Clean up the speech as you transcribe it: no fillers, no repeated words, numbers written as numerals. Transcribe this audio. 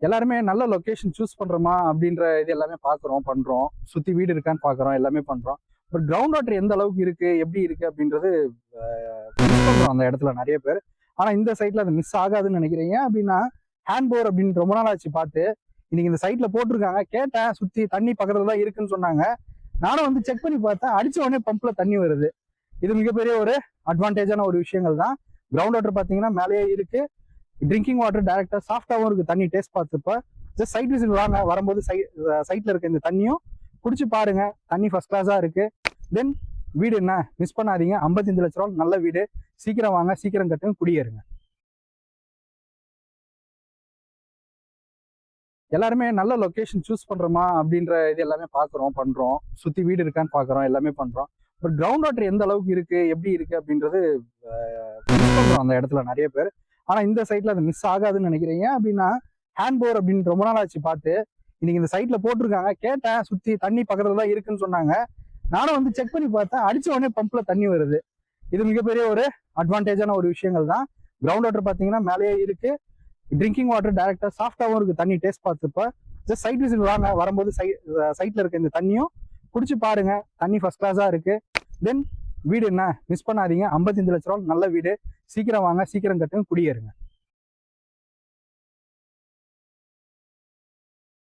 எல்லாருமே நல்ல location choose பண்றோமா அப்படின்ற இது எல்லாமே பாக்குறோம் பண்றோம். சுத்தி வீடு இருக்கான்னு பாக்குறோம், எல்லாமே பண்றோம். பட் கிரவுண்ட் வாட்டர் எந்த அளவுக்கு இருக்கு, எப்படி இருக்கு அப்படின்றது மிஸ் பண்றோம் அந்த இடத்துல நிறைய பேர். ஆனா இந்த சைட்ல அது மிஸ் ஆகாதுன்னு நினைக்கிறேன். ஏன் அப்படின்னா ஹேண்ட் போர் அப்படின்னு ரொம்ப நாள் ஆச்சு பார்த்து. இன்னைக்கு இந்த சைட்ல போட்டிருக்காங்க. கேட்டேன், சுத்தி தண்ணி பக்கத்துல தான் இருக்குன்னு சொன்னாங்க. நானும் வந்து செக் பண்ணி பார்த்தேன், அடிச்ச உடனே பம்ப்ல தண்ணி வருது. இது மிகப்பெரிய ஒரு அட்வான்டேஜான ஒரு விஷயங்கள் தான். கிரவுண்ட் வாட்டர் பாத்தீங்கன்னா மேலேயே இருக்கு. ட்ரிங்கிங் வாட்டர் டைரக்டா சாஃப்டாவும் இருக்கு. தண்ணி டேஸ்ட் பார்த்துப்ப ஜஸ்ட் சைட் விசிட் வாங்க, வரும்போது சைட்ல இருக்க இந்த தண்ணியும் குடிச்சு பாருங்க. தண்ணி ஃபர்ஸ்ட் கிளாஸா இருக்கு. தென் வீடு என்ன மிஸ் பண்ணாதீங்க. 55 லட்ச ரூபா நல்ல வீடு. சீக்கிரம் வாங்க, சீக்கிரம் கட்டுங்க, குடியேறுங்க. எல்லாருமே நல்ல லொகேஷன் சூஸ் பண்றோமா அப்படின்ற இது எல்லாமே பாக்குறோம் பண்றோம். சுத்தி வீடு இருக்கான்னு பாக்குறோம், எல்லாமே பண்றோம். பட் கிரவுண்ட் வாட்டர் எந்த அளவுக்கு இருக்கு, எப்படி இருக்கு அப்படின்றது மிஸ் பண்றோம் அந்த இடத்துல நிறைய பேர். ஆனா இந்த சைட்ல அது மிஸ் ஆகாதுன்னு நினைக்கிறேன். ஏன் அப்படின்னா ஹேண்ட் போர் அப்படின்னு ரொம்ப நாள் ஆச்சு பார்த்து. இன்னைக்கு இந்த சைட்ல போட்டிருக்காங்க. கேட்டேன், சுத்தி தண்ணி பக்கத்துல தான் இருக்குன்னு சொன்னாங்க. நானும் வந்து செக் பண்ணி பார்த்தேன், அடிச்ச உடனே பம்ப்ல தண்ணி வருது. இது மிகப்பெரிய ஒரு அட்வான்டேஜான ஒரு விஷயங்கள் தான். கிரவுண்ட் வாட்டர் பாத்தீங்கன்னா மேலேயே இருக்கு. ட்ரிங்கிங் வாட்டர் டைரக்டா சாஃப்டாவும் இருக்கு. தண்ணி டேஸ்ட் பார்த்துப்ப ஜஸ்ட் சைட் விசிட் வாங்க, வரும்போது சைட்ல இருக்க இந்த தண்ணியும் குடிச்சு பாருங்க. தண்ணி ஃபர்ஸ்ட் கிளாஸா இருக்கு. தென் வீடு என்ன மிஸ் பண்ணாதீங்க. 55 லட்ச ரூபா நல்ல வீடு. சீக்கிரம் வாங்க, சீக்கிரம் கட்டுங்க, குடியேறுங்க.